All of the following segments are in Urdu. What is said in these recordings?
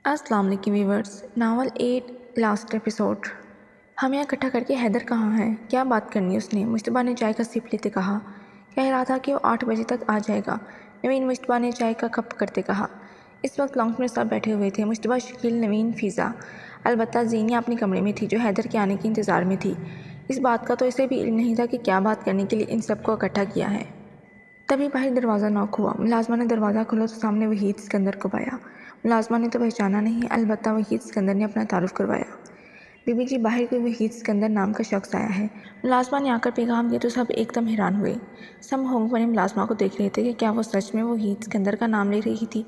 السلام علیکم ویورز، ناول 8 لاسٹ ایپیسوڈ۔ ہم یہاں اکٹھا کر کے حیدر کہاں ہے؟ کیا بات کرنی اس نے؟ مشتبہ نے چائے کا سپ لیتے کہا۔ کہہ رہا تھا کہ وہ 8 بجے تک آ جائے گا، نوین مشتبہ نے چائے کا کپ پکڑتے کہا۔ اس وقت لاؤنج میں سب بیٹھے ہوئے تھے، مشتبہ، شکیل، نوین، فضا، البتہ زینیہ اپنے کمرے میں تھی جو حیدر کے آنے کے انتظار میں تھی۔ اس بات کا تو اسے بھی علم نہیں تھا کہ کیا بات کرنے کے لیے ان سب کو اکٹھا کیا ہے۔ تبھی باہر دروازہ نوک ہوا۔ ملازمہ نے دروازہ کھولا تو سامنے وحید سکندر کو پایا۔ ملازمہ نے تو پہچانا نہیں، البتہ وحید سکندر نے اپنا تعارف کروایا۔ بی بی جی، باہر کوئی وحید سکندر نام کا شخص آیا ہے۔ ملازمہ نے آ کر پیغام دیا تو سب ایک دم حیران ہوئے۔ سب ہونک بنے ملازمہ کو دیکھ رہے تھے کہ کیا وہ سچ میں وحید سکندر کا نام لے رہی تھی۔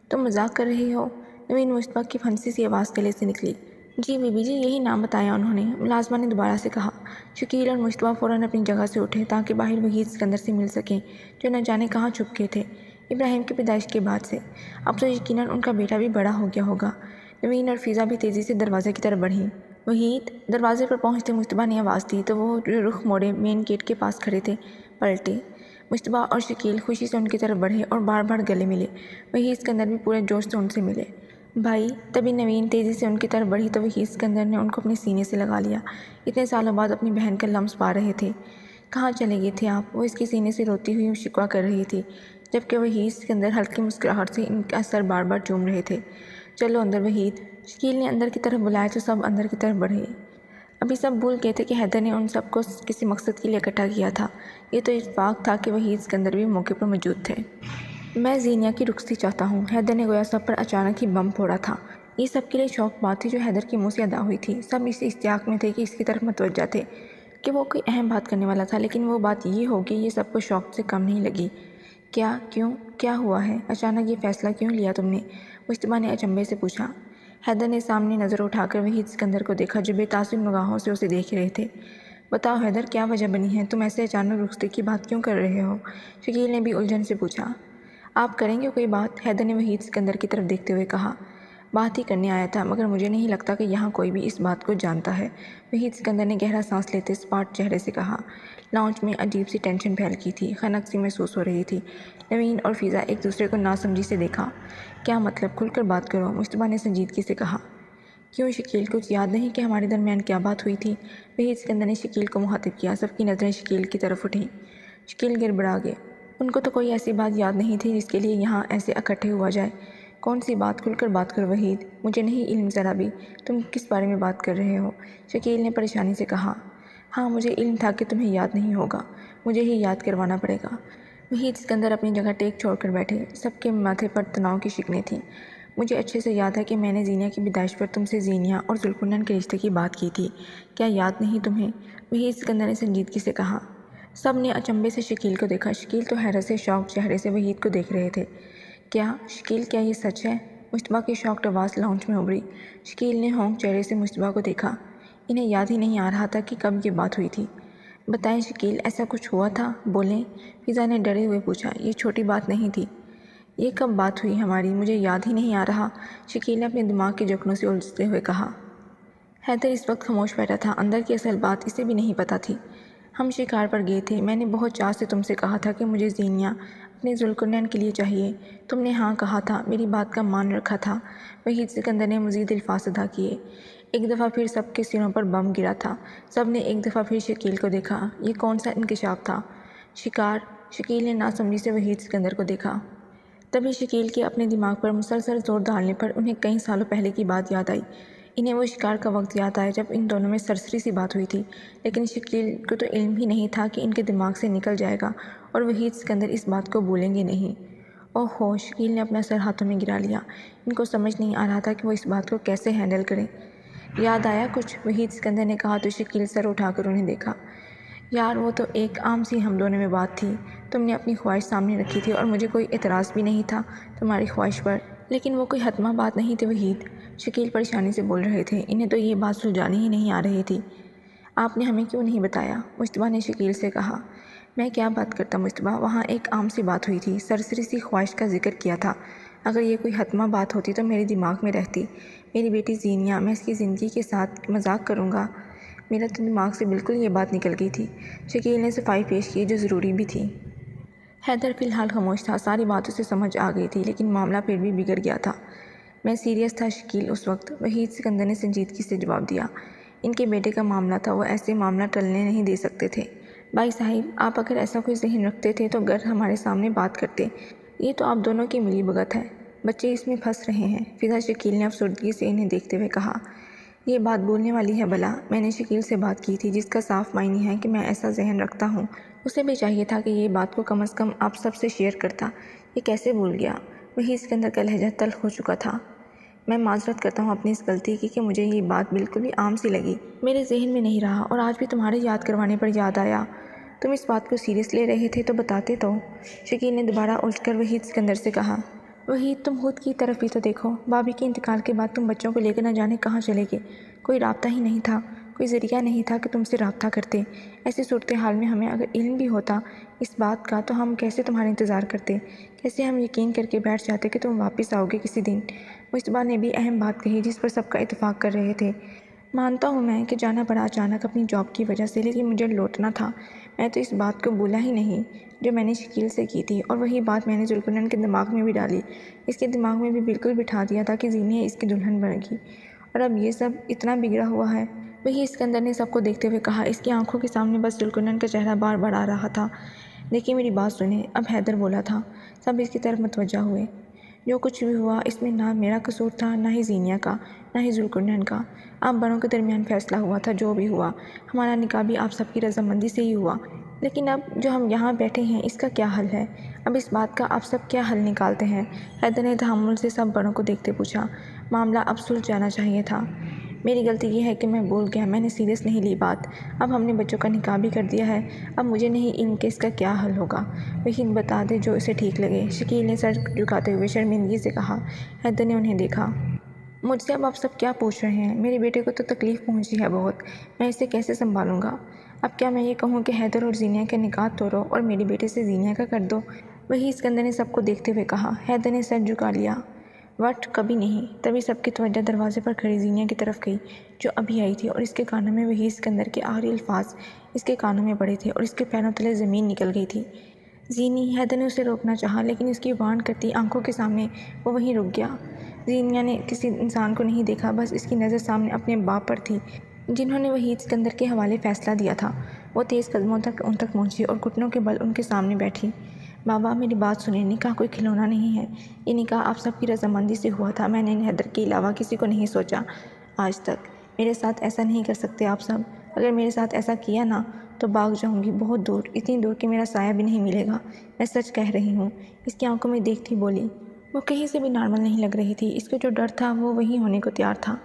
تم مذاق کر رہی ہو؟ نوین مشتبہ کی پھنسی سی آواز گلے سے نکلی۔ جی بی بی جی، یہی نام بتایا انہوں نے، ملازمہ نے دوبارہ سے کہا۔ شکیل اور مشتبہ فوراً اپنی جگہ سے اٹھے تاکہ باہر وحید سکندر سے مل سکیں جو نہ جانے کہاں چھپ گئے تھے ابراہیم کی پیدائش کے بعد سے۔ اب تو یقیناً ان کا بیٹا بھی بڑا ہو گیا ہوگا۔ نوین اور فضا بھی تیزی سے دروازے کی طرف بڑھیں۔ وحید! دروازے پر پہنچتے مشتبہ نے آواز دی تو وہ جو رخ موڑے مین گیٹ کے پاس کھڑے تھے پلٹے۔ مشتبہ اور شکیل خوشی سے ان کی طرف بڑھے اور بار بار گلے ملے۔ وحید سکندر بھی پورے جوش سے ان سے ملے۔ بھائی! تبھی نوین تیزی سے ان کی طرف بڑھی تو وحید سکندر نے ان کو اپنے سینے سے لگا لیا۔ اتنے سالوں بعد اپنی بہن کا لمس پا رہے تھے۔ کہاں چلے گئے تھے آپ؟ وہ اس کے سینے سے روتی ہوئی شکوہ کر رہی تھی، جبکہ وحید سکندر ہلکی مسکراہٹ سے ان کا سر بار بار چوم رہے تھے۔ چلو اندر وحید! شکیل نے اندر کی طرف بلایا تو سب اندر کی طرف بڑھے۔ ابھی سب بھول گئے تھے کہ حیدر نے ان سب کو کسی مقصد کے لیے اکٹھا کیا تھا۔ یہ تو اتفاق تھا کہ وحید سکندر بھی موقع پر موجود تھے۔ میں زینیہ کی رخصتی چاہتا ہوں، حیدر نے گویا سب پر اچانک ہی بم پھوڑا تھا۔ یہ سب کے لیے شوق بات تھی جو حیدر کے منہ سے ادا ہوئی تھی۔ سب اس اشتیاق میں تھے کہ اس کی طرف متوجہ تھے کہ وہ کوئی اہم بات کرنے والا تھا، لیکن وہ بات یہ ہوگی یہ سب کو شوق سے کم نہیں لگی۔ کیا؟ کیوں؟ کیا ہوا ہے؟ اچانک یہ فیصلہ کیوں لیا تم نے؟ مشتبہ نے اچنبھے سے پوچھا۔ حیدر نے سامنے نظر اٹھا کر وحید سکندر کو دیکھا جو بے تاثر نگاہوں سے اسے دیکھ رہے تھے۔ بتاؤ حیدر، کیا وجہ بنی ہے؟ تم ایسے اچانک رخصتی کی بات کیوں کر رہے ہو؟ شکیل نے بھی الجھن سے پوچھا۔ آپ کریں گے کوئی بات؟ حیدر نے وحید سکندر کی طرف دیکھتے ہوئے کہا۔ بات ہی کرنے آیا تھا، مگر مجھے نہیں لگتا کہ یہاں کوئی بھی اس بات کو جانتا ہے، وحید سکندر نے گہرا سانس لیتے سپاٹ چہرے سے کہا۔ لاؤنج میں عجیب سی ٹینشن پھیل گئی تھی، خنک سی محسوس ہو رہی تھی۔ نوین اور فضا ایک دوسرے کو ناسمجھی سے دیکھا۔ کیا مطلب؟ کھل کر بات کرو، مشتبہ نے سنجیدگی سے کہا۔ کیوں شکیل، کچھ یاد نہیں کہ ہمارے درمیان کیا بات ہوئی تھی؟ وحید سکندر نے شکیل کو مخاطب کیا۔ سب کی نظریں شکیل کی طرف اٹھیں۔ شکیل گڑبڑا گئے۔ ان کو تو کوئی ایسی بات یاد نہیں تھی جس کے لیے یہاں ایسے اکٹھے ہوا جائے۔ کون سی بات؟ کھل کر بات کرو وحید، مجھے نہیں علم ذرا بھی، تم کس بارے میں بات کر رہے ہو؟ شکیل نے پریشانی سے کہا۔ ہاں، مجھے علم تھا کہ تمہیں یاد نہیں ہوگا، مجھے ہی یاد کروانا پڑے گا۔ وحید سکندر اپنی جگہ ٹیک چھوڑ کر بیٹھے۔ سب کے ماتھے پر تناؤ کی شکنیں تھیں۔ مجھے اچھے سے یاد ہے کہ میں نے زینیہ کی پیدائش پر تم سے زینیہ اور ذوالقرنین کے رشتے کی بات کی تھی، کیا یاد نہیں تمہیں؟ وحید سکندر نے سنجیدگی سے کہا۔ سب نے اچنبھے سے شکیل کو دیکھا۔ شکیل تو حیرت سے شاک چہرے سے وحید کو دیکھ رہے تھے۔ کیا شکیل، کیا یہ سچ ہے؟ مشتبہ کی شاکڈ آواز لاؤنج میں ابھری۔ شکیل نے ہونک چہرے سے مشتبہ کو دیکھا۔ انہیں یاد ہی نہیں آ رہا تھا کہ کب یہ بات ہوئی تھی۔ بتائیں شکیل، ایسا کچھ ہوا تھا؟ بولیں، فضا نے ڈرے ہوئے پوچھا۔ یہ چھوٹی بات نہیں تھی۔ یہ کب بات ہوئی ہماری؟ مجھے یاد ہی نہیں آ رہا، شکیل نے اپنے دماغ کے جوکنوں سے الجھتے ہوئے کہا۔ حیدر اس وقت خاموش بیٹھا تھا۔ اندر کی اصل بات اسے بھی نہیں پتہ تھی۔ ہم شکار پر گئے تھے، میں نے بہت چاہ سے تم سے کہا تھا کہ مجھے زینیہ اپنے ذوالقرنین کے لیے چاہیے، تم نے ہاں کہا تھا، میری بات کا مان رکھا تھا۔ وحید سکندر نے مزید الفاظ ادا کیے۔ ایک دفعہ پھر سب کے سروں پر بم گرا تھا۔ سب نے ایک دفعہ پھر شکیل کو دیکھا۔ یہ کون سا انکشاف تھا؟ شکار؟ شکیل نے ناسمجھی سے وحید سکندر کو دیکھا۔ تبھی شکیل کے اپنے دماغ پر مسلسل زور ڈالنے پر انہیں کئی سالوں پہلے کی بات یاد آئی۔ انہیں وہ شکار کا وقت یاد آیا جب ان دونوں میں سرسری سی بات ہوئی تھی، لیکن شکیل کو تو علم ہی نہیں تھا کہ ان کے دماغ سے نکل جائے گا اور وحید سکندر اس بات کو بھولیں گے نہیں۔ اوہ ہو، شکیل نے اپنا سر ہاتھوں میں گرا لیا۔ ان کو سمجھ نہیں آ رہا تھا کہ وہ اس بات کو کیسے ہینڈل کریں۔ یاد آیا کچھ؟ وحید سکندر نے کہا تو شکیل سر اٹھا کر انہیں دیکھا۔ یار، وہ تو ایک عام سی ہم دونوں میں بات تھی، تم نے اپنی خواہش سامنے رکھی تھی اور مجھے کوئی اعتراض بھی نہیں تھا تمہاری خواہش پر، لیکن وہ کوئی حتمی بات نہیں تھی وحید، شکیل پریشانی سے بول رہے تھے۔ انہیں تو یہ بات سلجھانی ہی نہیں آ رہی تھی۔ آپ نے ہمیں کیوں نہیں بتایا؟ مشتبہ نے شکیل سے کہا۔ میں کیا بات کرتا مشتبہ، وہاں ایک عام سی بات ہوئی تھی، سرسری سی خواہش کا ذکر کیا تھا۔ اگر یہ کوئی حتمی بات ہوتی تو میرے دماغ میں رہتی۔ میری بیٹی زینیہ، میں اس کی زندگی کے ساتھ مذاق کروں گا؟ میرا تو دماغ سے بالکل یہ بات نکل گئی تھی، شکیل نے صفائی پیش کی جو ضروری بھی تھی۔ حیدر فی الحال خاموش تھا۔ ساری بات اسے سمجھ آ گئی تھی، لیکن معاملہ پھر بھی بگڑ گیا تھا۔ میں سیریس تھا شکیل اس وقت، وحید سکندر نے سنجیدگی سے جواب دیا۔ ان کے بیٹے کا معاملہ تھا، وہ ایسے معاملہ ٹلنے نہیں دے سکتے تھے۔ بھائی صاحب، آپ اگر ایسا کوئی ذہن رکھتے تھے تو گھر ہمارے سامنے بات کرتے، یہ تو آپ دونوں کی ملی بھگت ہے، بچے اس میں پھنس رہے ہیں۔ فضا شکیل نے افسردگی سے انہیں دیکھتے ہوئے کہا۔ یہ بات بولنے والی ہے بھلا، میں نے شکیل سے بات کی تھی جس کا صاف معنی ہے کہ میں ایسا ذہن رکھتا ہوں، اسے بھی چاہیے تھا کہ یہ بات کو کم از کم آپ سب سے شیئر کرتا، یہ کیسے بھول گیا؟ وحید سکندر کا لہجہ تلخ ہو چکا تھا۔ میں معذرت کرتا ہوں اپنی اس غلطی کی کہ مجھے یہ بات بالکل بھی عام سی لگی، میرے ذہن میں نہیں رہا اور آج بھی تمہارے یاد کروانے پر یاد آیا۔ تم اس بات کو سیریس لے رہے تھے تو بتاتے تو۔ شکیل نے دوبارہ الجھ کر وحید سکندر سے کہا۔ وحید، تم خود کی طرف بھی تو دیکھو، بابی کے انتقال کے بعد تم بچوں کو لے کر نہ جانے کہاں چلے گئے، کوئی رابطہ ہی نہیں تھا، کوئی ذریعہ نہیں تھا کہ تم سے رابطہ کرتے۔ ایسی صورتحال میں ہمیں اگر علم بھی ہوتا اس بات کا تو ہم کیسے تمہارا انتظار کرتے، کیسے ہم یقین کر کے بیٹھ جاتے کہ تم واپس آؤ گے کسی دن۔ مصطفیٰ نے بھی اہم بات کہی جس پر سب کا اتفاق کر رہے تھے۔ مانتا ہوں میں کہ جانا پڑا اچانک اپنی جاب کی وجہ سے، لیکن مجھے لوٹنا تھا۔ میں تو اس بات کو بھولا ہی نہیں جو میں نے شکیل سے کی تھی، اور وہی بات میں نے ذوالقرنین کے دماغ میں بھی ڈالی، اس کے دماغ میں بھی بالکل بٹھا دیا تھا کہ زینیہ اس کی دلہن بنے گی، اور اب یہ سب اتنا بگڑا ہوا ہے۔ وہی اسکندر نے سب کو دیکھتے ہوئے کہا۔ اس کی آنکھوں کے سامنے بس ذوالقرنین کا چہرہ بار بار آ رہا تھا۔ دیکھیے میری بات سنیں، اب حیدر بولا تھا۔ سب اس کی طرف متوجہ ہوئے۔ جو کچھ بھی ہوا اس میں نہ میرا قصور تھا، نہ ہی زینیہ کا، نہ ہی ذوالقرنین کا۔ آپ بڑوں کے درمیان فیصلہ ہوا تھا، جو بھی ہوا، ہمارا نکاح بھی آپ سب کی رضامندی سے ہی ہوا، لیکن اب جو ہم یہاں بیٹھے ہیں اس کا کیا حل ہے؟ اب اس بات کا آپ سب کیا حل نکالتے ہیں؟ حیدر نے تحمل سے سب بڑوں کو دیکھتے پوچھا۔ معاملہ اب سلجھ جانا چاہیے تھا۔ میری غلطی یہ ہے کہ میں بھول گیا، میں نے سیریس نہیں لی بات۔ اب ہم نے بچوں کا نکاح بھی کر دیا ہے، اب مجھے نہیں علم کہ اس کا کیا حل ہوگا۔ وحید بتا دے جو اسے ٹھیک لگے، شکیل نے سر جھکاتے ہوئے شرمندگی سے کہا۔ حیدر نے انہیں دیکھا۔ مجھ سے اب آپ سب کیا پوچھ رہے ہیں؟ میرے بیٹے کو تو تکلیف پہنچی ہے بہت، میں اسے کیسے سنبھالوں گا؟ اب کیا میں یہ کہوں کہ حیدر اور زینیہ کا نکاح توڑو اور میرے بیٹے سے زینیہ کا کر دو؟ وحید سکندر نے سب کو دیکھتے ہوئے کہا۔ حیدر نے سر جھکا لیا۔ وٹ کبھی نہیں۔ تبھی سب کی توجہ دروازے پر کھڑی زینیہ کی طرف گئی جو ابھی آئی تھی، اور اس کے کانوں میں وحید سکندر کے آخری الفاظ اس کے کانوں میں پڑے تھے اور اس کے پیروں تلے زمین نکل گئی تھی۔ زینی، حیدر نے اسے روکنا چاہا لیکن اس کی وان کرتی آنکھوں کے سامنے وہ وہیں رک گیا۔ زینیہ نے کسی انسان کو نہیں دیکھا، بس اس کی نظر سامنے اپنے باپ پر تھی جنہوں نے وحید سکندر کے حوالے فیصلہ دیا تھا۔ وہ تیز قدموں تک ان تک پہنچی اور گھٹنوں کے بل ان کے سامنے بیٹھی۔ بابا میری بات سنیں، نکاح کوئی کھلونا نہیں ہے، یہ نکاح آپ سب کی رضامندی سے ہوا تھا۔ میں نے حیدر کے علاوہ کسی کو نہیں سوچا آج تک۔ میرے ساتھ ایسا نہیں کر سکتے آپ سب، اگر میرے ساتھ ایسا کیا نا تو بھاگ جاؤں گی بہت دور، اتنی دور کہ میرا سایہ بھی نہیں ملے گا، میں سچ کہہ رہی ہوں۔ اس کی آنکھوں میں دیکھتی بولی۔ وہ کہیں سے بھی نارمل نہیں لگ رہی تھی، اس کو جو ڈر تھا وہ وہی ہونے کو تیار تھا۔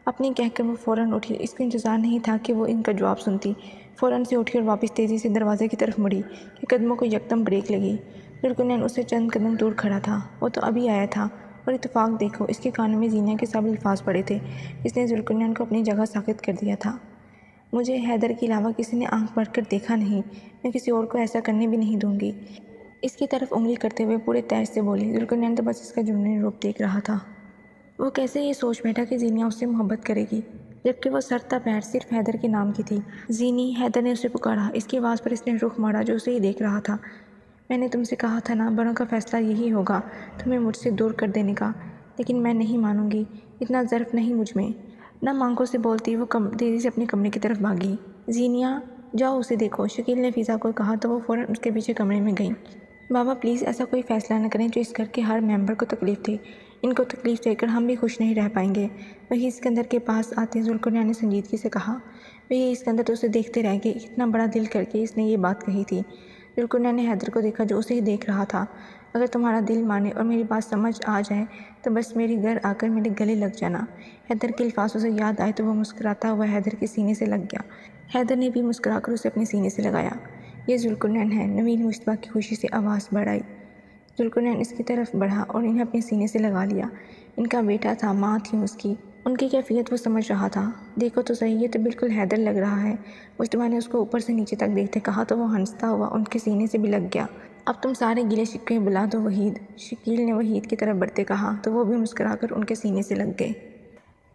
اپنی کہہ کر وہ فوراً اٹھی، اس کو انتظار نہیں تھا کہ وہ ان کا جواب سنتی۔ فوراً سے اٹھی اور واپس تیزی سے دروازے کی طرف مڑی کہ قدموں کو یکدم بریک لگی۔ ذوالقرنین اس سے چند قدم دور کھڑا تھا، وہ تو ابھی آیا تھا، اور اتفاق دیکھو اس کے کانوں میں زینیہ کے سب الفاظ پڑے تھے جس نے ذوالقرنین کو اپنی جگہ ساکت کر دیا تھا۔ مجھے حیدر کے علاوہ کسی نے آنکھ بھر کر دیکھا نہیں، میں کسی اور کو ایسا کرنے بھی نہیں دوں گی، اس کی طرف انگلی کرتے ہوئے پورے تیش سے بولی۔ ذوالقرنین تو بس اس کا جنونی روپ دیکھ رہا تھا۔ وہ کیسے یہ سوچ بیٹھا کہ زینیہ اس سے محبت کرے گی جبکہ وہ سر تا پیر صرف حیدر کے نام کی تھی۔ زینی، حیدر نے اسے پکارا۔ اس کی آواز پر اس نے رخ موڑا جو اسے ہی دیکھ رہا تھا۔ میں نے تم سے کہا تھا نا، بڑوں کا فیصلہ یہی ہوگا، تمہیں مجھ سے دور کر دینے کا، لیکن میں نہیں مانوں گی، اتنا ظرف نہیں مجھ میں۔ نم آنکھوں سے بولتی وہ تیزی سے اپنے کمرے کی طرف بھاگی۔ زینیہ، جاؤ اسے دیکھو، شکیل نے فضا کو کہا تو وہ فوراً اس کے پیچھے کمرے میں گئیں۔ بابا پلیز ایسا کوئی فیصلہ نہ کریں جو اس گھر کے ہر ممبر کو تکلیف دے، ان کو تکلیف دے کر ہم بھی خوش نہیں رہ پائیں گے۔ وحید سکندر کے پاس آتے ذوالقرنین نے سنجیدگی سے کہا۔ وحید سکندر تو اسے دیکھتے رہ گئے، اتنا بڑا دل کر کے اس نے یہ بات کہی تھی۔ ذوالقرنین نے حیدر کو دیکھا جو اسے ہی دیکھ رہا تھا۔ اگر تمہارا دل مانے اور میری بات سمجھ آ جائے تو بس میرے گھر آ کر میرے گلے لگ جانا۔ حیدر کے الفاظ اسے یاد آئے تو وہ مسکراتا ہوا حیدر کے سینے سے لگ گیا۔ حیدر نے بھی مسکرا کر اسے اپنے سینے سے لگایا۔ یہ ذوالقرنین ہے، نوین مصطفیٰ کی خوشی سے آواز بڑھ آئی۔ ذوالقرنین اس کی طرف بڑھا اور انہیں اپنے سینے سے لگا لیا۔ ان کا بیٹا تھا، ماں تھی اس کی، ان کی کیفیت وہ سمجھ رہا تھا۔ دیکھو تو صحیح، یہ تو بالکل حیدر لگ رہا ہے۔ مصطفیٰ نے اس کو اوپر سے نیچے تک دیکھتے کہا تو وہ ہنستا ہوا ان کے سینے سے بھی لگ گیا۔ اب تم سارے گلے شکوے بلا دو وحید، شکیل نے وحید کی طرف بڑھتے کہا تو وہ بھی مسکرا کر ان کے سینے سے لگ گئے۔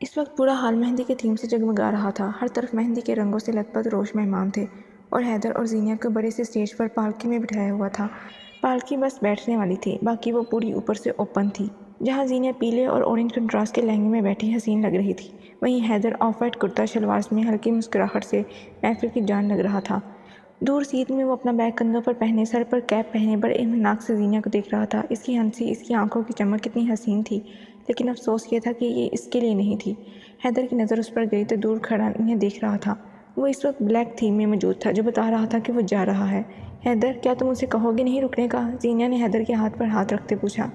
اس وقت پورا حال مہندی کے تھیم سے جگمگا رہا تھا، ہر طرف مہندی کے رنگوں سے لت پت روش مہمان تھے، اور حیدر اور زینیہ کو بڑے سے اسٹیج پر پالکی میں بٹھایا ہوا تھا۔ پالکی بس بیٹھنے والی تھی، باقی وہ پوری اوپر سے اوپن تھی۔ جہاں زینیہ پیلے اور اورنج کنٹراسٹ کے لہنگے میں بیٹھی حسین لگ رہی تھی، وہیں حیدر آف وائٹ کرتا شلوار میں ہلکی مسکراہٹ سے محفل کی جان لگ رہا تھا۔ دور سیٹ میں وہ اپنا بیگ کندھوں پر پہنے، سر پر کیپ پہنے بڑے اطمینان سے زینیہ کو دیکھ رہا تھا۔ اس کی ہنسی، اس کی آنکھوں کی چمک کتنی حسین تھی، لیکن افسوس یہ تھا کہ یہ اس کے لیے نہیں تھی۔ حیدر کی نظر اس پر گئی تو دور کھڑا انہیں دیکھ رہا تھا۔ وہ اس وقت بلیک تھیم میں موجود تھا جو بتا رہا تھا کہ وہ جا رہا ہے۔ حیدر، کیا تم اسے کہو گے نہیں رکنے کا؟ زینیہ نے حیدر کے ہاتھ پر ہاتھ رکھتے پوچھا۔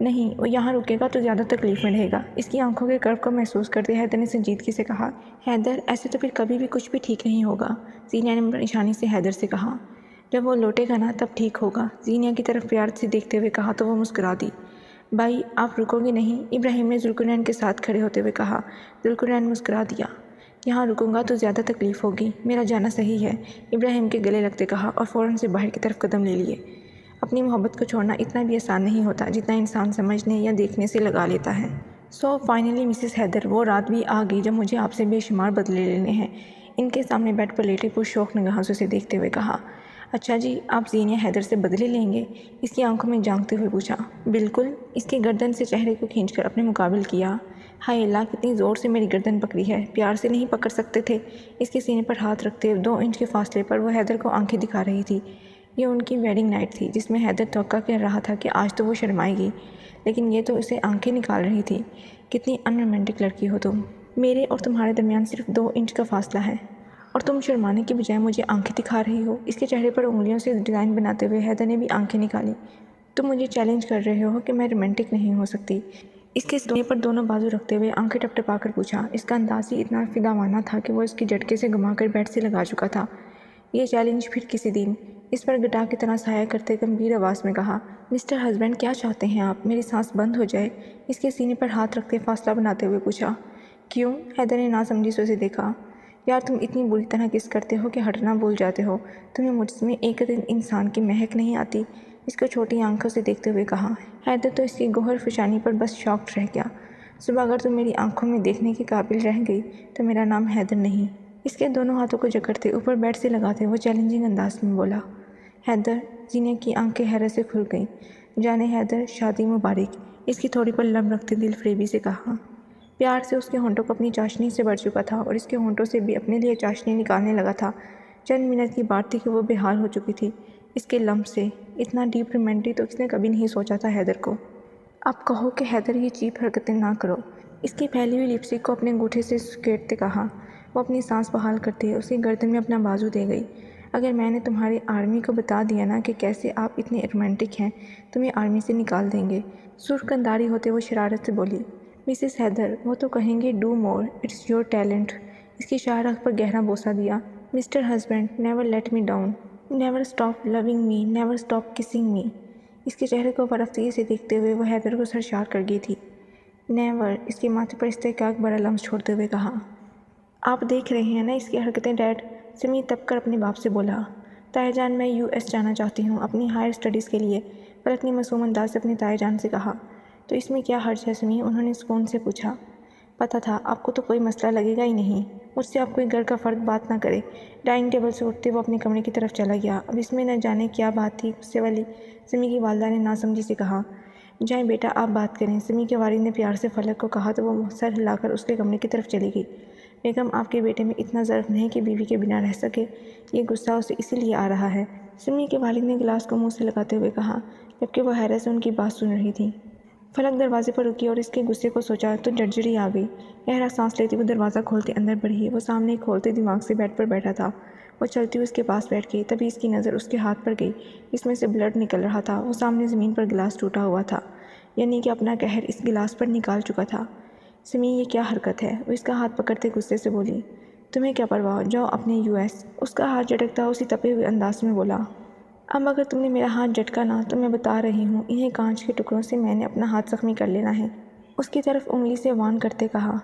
نہیں، وہ یہاں رکے گا تو زیادہ تکلیف میں رہے گا۔ اس کی آنکھوں کے کرو کو محسوس کرتے حیدر نے سنجیدگی سے کہا۔ حیدر، ایسے تو پھر کبھی بھی کچھ بھی ٹھیک نہیں ہوگا، زینیہ نے پریشانی سے حیدر سے کہا۔ جب وہ لوٹے گا نا تب ٹھیک ہوگا، زینیہ کی طرف پیار سے دیکھتے ہوئے کہا تو وہ مسکرا دی۔ بھائی، آپ رکو گے نہیں؟ ابراہیم نے ذوالقرنین کے ساتھ کھڑے ہوتے ہوئے کہا۔ ذوالقرنین مسکرا دیا۔ یہاں رکوں گا تو زیادہ تکلیف ہوگی، میرا جانا صحیح ہے، ابراہیم کے گلے لگتے کہا اور فوراً سے باہر کی طرف قدم لے لیے۔ اپنی محبت کو چھوڑنا اتنا بھی آسان نہیں ہوتا جتنا انسان سمجھنے یا دیکھنے سے لگا لیتا ہے۔ سو فائنلی مسز حیدر، وہ رات بھی آ گئی جب مجھے آپ سے بے شمار بدلے لینے ہیں، ان کے سامنے بیڈ پر لیٹے پرشوق نگاہوں سے اسے دیکھتے ہوئے کہا۔ اچھا جی، آپ زینیہ حیدر سے بدلے لیں گے؟ اس کی آنکھوں میں جھانکتے ہوئے پوچھا۔ بالکل، اس کی گردن سے چہرے کو کھینچ کر اپنے مقابل کیا۔ ہائے اللہ، کتنی زور سے میری گردن پکڑی ہے، پیار سے نہیں پکڑ سکتے تھے؟ اس کے سینے پر ہاتھ رکھتے 2 انچ کے فاصلے پر وہ حیدر کو آنکھیں دکھا رہی تھی۔ یہ ان کی ویڈنگ نائٹ تھی جس میں حیدر توقع کر رہا تھا کہ آج تو وہ شرمائے گی، لیکن یہ تو اسے آنکھیں نکال رہی تھی۔ کتنی ان رومانٹک لڑکی ہو تم، میرے اور تمہارے درمیان صرف 2 انچ کا فاصلہ ہے اور تم شرمانے کی بجائے مجھے آنکھیں دکھا رہی ہو۔ اس کے چہرے پر انگلیوں سے ڈیزائن بناتے ہوئے حیدر نے بھی آنکھیں نکالی۔ تم مجھے چیلنج کر رہے ہو کہ میں رومانٹک نہیں ہو سکتی؟ اس کے سینے پر دونوں بازو رکھتے ہوئے آنکھیں ٹپ ٹپا کر پوچھا۔ اس کا انداز ہی اتنا فداوانہ تھا کہ وہ اس کی جھٹکے سے گھما کر بیڈ سے لگا چکا تھا۔ یہ چیلنج پھر کسی دن، اس پر گٹار کی طرح سایہ کرتے گمبھیر آواز میں کہا۔ مسٹر ہسبینڈ، کیا چاہتے ہیں آپ؟ میری سانس بند ہو جائے؟ اس کے سینے پر ہاتھ رکھتے فاصلہ بناتے ہوئے پوچھا۔ کیوں؟ حیدر نے ناسمجھی سے اسے دیکھا۔ یار، تم اتنی بری طرح کس کرتے ہو کہ ہٹنا بھول جاتے ہو، تمہیں مجھ میں ایک انسان کی مہک نہیں آتی؟ اس کو چھوٹی آنکھوں سے دیکھتے ہوئے کہا۔ حیدر تو اس کی گوہر فشانی پر بس شاکڈ رہ گیا۔ صبح اگر تم میری آنکھوں میں دیکھنے کے قابل رہ گئی تو میرا نام حیدر نہیں۔ اس کے دونوں ہاتھوں کو جکڑتے اوپر بیڈ سے لگاتے وہ چیلنجنگ انداز میں بولا۔ حیدر، زینیہ کی آنکھیں حیرت سے کھل گئیں۔ جانے حیدر، شادی مبارک، اس کی تھوڑی پر لب رکھتے دل فریبی سے کہا۔ پیار سے اس کے ہونٹوں کو اپنی چاشنی سے بھر چکا تھا اور اس کے ہونٹوں سے بھی اپنے لیے چاشنی نکالنے لگا تھا۔ چند منٹ کی بات تھی کہ وہ بے حال ہو چکی تھی اس کے لمس سے۔ اتنا ڈیپ رومانٹک تو اس نے کبھی نہیں سوچا تھا حیدر کو۔ اب کہو کہ حیدر یہ چیپ حرکتیں نہ کرو، اس کی پھیلی ہوئی لپسٹک کو اپنے انگوٹھے سے سکیڑتے کہا۔ وہ اپنی سانس بحال کرتے اس کی گردن میں اپنا بازو دے گئی۔ اگر میں نے تمہاری آرمی کو بتا دیا نا کہ کیسے آپ اتنے رومانٹک ہیں، تمہیں آرمی سے نکال دیں گے۔ سرخ انداری ہوتے وہ شرارت سے بولی۔ مسز حیدر، وہ تو کہیں گے do more, it's your talent. اس کی شاہ رخ پر گہرا بوسہ دیا۔ Mister husband, never let me down, never stop loving me, never stop kissing me. اس کے چہرے کو برفتگی سے دیکھتے ہوئے وہ حیدر کو سرشار کر گئی تھی۔ نیور، اس کے ماتھے پر استحقاق بڑا لمس چھوڑتے ہوئے کہا۔ آپ دیکھ رہے ہیں نا اس کی حرکتیں ڈیڈ؟ سمی تپ کر اپنے باپ سے بولا۔ تایا جان، میں US جانا چاہتی ہوں اپنی ہائر اسٹڈیز کے لیے، فلک نے معصوم انداز سے اپنے تایا جان سے کہا۔ تو اس میں کیا حرج ہے سمی؟ انہوں نے سکون سے پوچھا۔ پتہ تھا آپ کو تو کوئی مسئلہ لگے گا ہی نہیں، مجھ سے آپ کوئی گھر کا فرد بات نہ کرے۔ ڈائننگ ٹیبل سے اٹھتے وہ اپنے کمرے کی طرف چلا گیا۔ اب اس میں نہ جانے کیا بات تھی غصے والی، سمی کی والدہ نے ناسمجھی سے کہا۔ جائیں بیٹا، آپ بات کریں، سمی کے والد نے پیار سے فلک کو کہا تو وہ سر ہلا کر اس کے کمرے کی طرف چلی گئی۔ بیگم، آپ کے بیٹے میں اتنا ظرف نہیں کہ بیوی کے بنا رہ سکے، یہ غصہ اسے اسی لیے آ رہا ہے، سمی کے والد نے گلاس کو منہ سے لگاتے ہوئے کہا، جبکہ وہ حیرت سے ان کی بات سن رہی تھی۔ فلک دروازے پر رکی اور اس کے غصے کو سوچا تو جھرجھری آ گئی۔ گہرا سانس لیتی وہ دروازہ کھولتے اندر بڑھی۔ وہ سامنے کھولتے دماغ سے بیڈ پر بیٹھا تھا۔ وہ چلتی ہوئی اس کے پاس بیٹھ گئی، تبھی اس کی نظر اس کے ہاتھ پر گئی، اس میں سے بلڈ نکل رہا تھا۔ وہ سامنے زمین پر گلاس ٹوٹا ہوا تھا، یعنی کہ اپنا قہر اس گلاس پر نکال چکا تھا۔ سمی، یہ کیا حرکت ہے؟ وہ اس کا ہاتھ پکڑتے غصے سے بولی۔ تمہیں کیا پرواہ، جاؤ اپنے US۔ اس کا ہاتھ جھٹکتا اسی تپے ہوئے انداز میں بولا۔ اب اگر تم نے میرا ہاتھ جھٹکا نا تو میں بتا رہی ہوں انہیں کانچ کے ٹکڑوں سے میں نے اپنا ہاتھ زخمی کر لینا ہے، اس کی طرف انگلی سے وارن کرتے کہا۔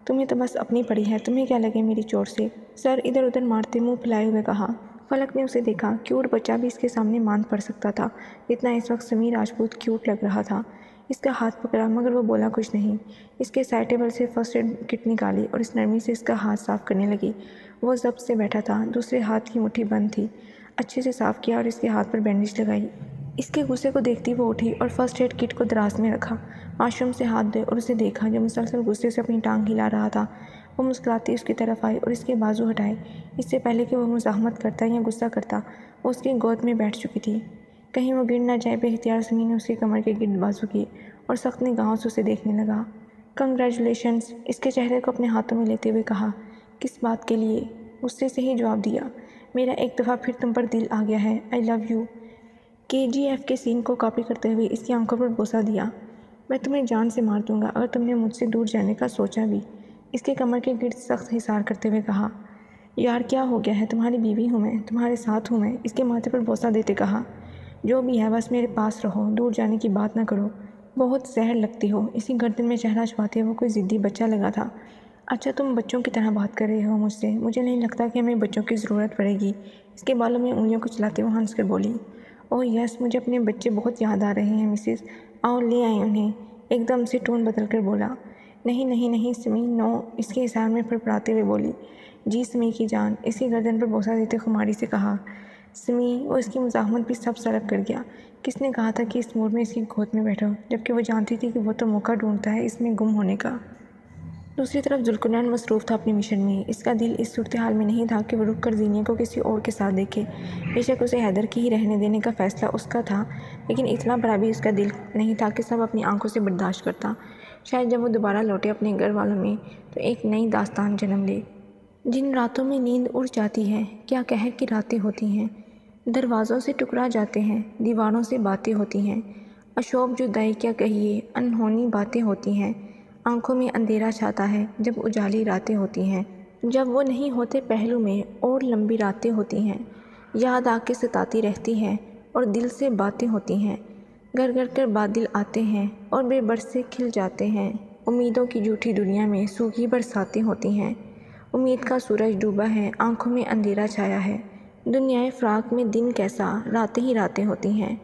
تمہیں تو بس اپنی پڑی ہے، تمہیں کیا لگے میری چوٹ سے؟ سر ادھر ادھر مارتے منہ پھیلائے ہوئے کہا۔ فلک نے اسے دیکھا، کیوٹ بچہ بھی اس کے سامنے ماند پڑ سکتا تھا جتنا اس وقت سمی راجپوت کیوٹ لگ رہا تھا۔ اس کا ہاتھ پکڑا مگر وہ بولا کچھ نہیں۔ اس کے سائڈ ٹیبل سے فرسٹ ایڈ کٹ نکالی اور اس نرمی سے اس کا ہاتھ صاف کرنے لگی۔ وہ ضبط سے بیٹھا تھا، دوسرے ہاتھ کی مٹھی بند تھی۔ اچھے سے صاف کیا اور اس کے ہاتھ پر بینڈیج لگائی۔ اس کے غصے کو دیکھتی وہ اٹھی اور فرسٹ ایڈ کٹ کو دراز میں رکھا، واش روم سے ہاتھ دھوئے اور اسے دیکھا جو مسلسل غصے سے اپنی ٹانگ ہلا رہا تھا۔ وہ مسکراتی اس کی طرف آئی اور اس کے بازو ہٹائے۔ اس سے پہلے کہ وہ مزاحمت کرتا یا غصہ کرتا، وہ اس کی گود میں بیٹھ چکی تھی۔ کہیں وہ گر نہ جائے بے اختیار سمی نے اس کے کمر کے گرد بازو کیے اور سخت نگاہوں سے اسے دیکھنے لگا۔ کنگریچولیشنز، اس کے چہرے کو اپنے ہاتھوں میں لیتے ہوئے کہا۔ کس بات کے لیے؟ غصے سے ہی جواب دیا۔ میرا ایک دفعہ پھر تم پر دل آ گیا ہے، آئی لو یو۔ KGF کے سین کو کاپی کرتے ہوئے اس کی آنکھوں پر بوسہ دیا۔ میں تمہیں جان سے مار دوں گا اگر تم نے مجھ سے دور جانے کا سوچا بھی، اس کے کمر کے گرد سخت حصار کرتے ہوئے کہا۔ یار کیا ہو گیا ہے، تمہاری بیوی ہوں میں، تمہارے ساتھ ہوں میں، اس کے ماتھے پر بوسہ دیتے کہا۔ جو بھی ہے بس میرے پاس رہو، دور جانے کی بات نہ کرو، بہت زہر لگتی ہو۔ اسی گردن میں چہرہ چھپاتے وہ کوئی ضدی بچہ لگا تھا۔ اچھا تم بچوں کی طرح بات کر رہے ہو مجھ سے، مجھے نہیں لگتا کہ ہمیں بچوں کی ضرورت پڑے گی۔ اس کے بالوں میں انگلیوں کو چلاتے وہ ہنس کر بولی۔ اوہ یس، مجھے اپنے بچے بہت یاد آ رہے ہیں مسز، آؤ لے آئیں انہیں۔ ایک دم سے ٹون بدل کر بولا۔ نہیں نہیں نہیں سمی، نو، اس کے اظہار میں پھڑپڑاتے ہوئے بولی۔ جی سمی کی جان، اس کی گردن پر بوسہ دیتے خماری سے کہا۔ سمی، وہ اس کی مزاحمت بھی سب سرک کر گیا۔ کس نے کہا تھا کہ اس موڈ میں اس کی گود میں بیٹھو، جبکہ وہ جانتی تھی کہ وہ تو موقع ڈھونڈتا ہے اس میں گم ہونے کا۔ دوسری طرف ذوالقرنین مصروف تھا اپنے مشن میں۔ اس کا دل اس صورتحال میں نہیں تھا کہ وہ رک کر زینیہ کو کسی اور کے ساتھ دیکھے۔ بے شک اسے حیدر کی ہی رہنے دینے کا فیصلہ اس کا تھا، لیکن اتنا بڑا بھی اس کا دل نہیں تھا کہ سب اپنی آنکھوں سے برداشت کرتا۔ شاید جب وہ دوبارہ لوٹے اپنے گھر والوں میں تو ایک نئی داستان جنم لے۔ جن راتوں میں نیند اڑ جاتی ہے، کیا قہر کی راتیں ہوتی ہیں، دروازوں سے ٹکرا جاتے ہیں، دیواروں سے باتیں ہوتی ہیں، اشوب جدائی کیا کہیے، انہونی باتیں ہوتی ہیں، آنکھوں میں اندھیرا چھاتا ہے جب اجالی راتیں ہوتی ہیں، جب وہ نہیں ہوتے پہلو میں اور لمبی راتیں ہوتی ہیں، یاد آ کے ستاتی رہتی ہے اور دل سے باتیں ہوتی ہیں، گر گر کر بادل آتے ہیں اور بے برسے کھل جاتے ہیں، امیدوں کی جھوٹی دنیا میں سوکھی برساتیں ہوتی ہیں، امید کا سورج ڈوبا ہے، آنکھوں میں اندھیرا چھایا ہے، دنیائے فراق میں دن کیسا، راتیں ہی راتیں ہوتی ہیں۔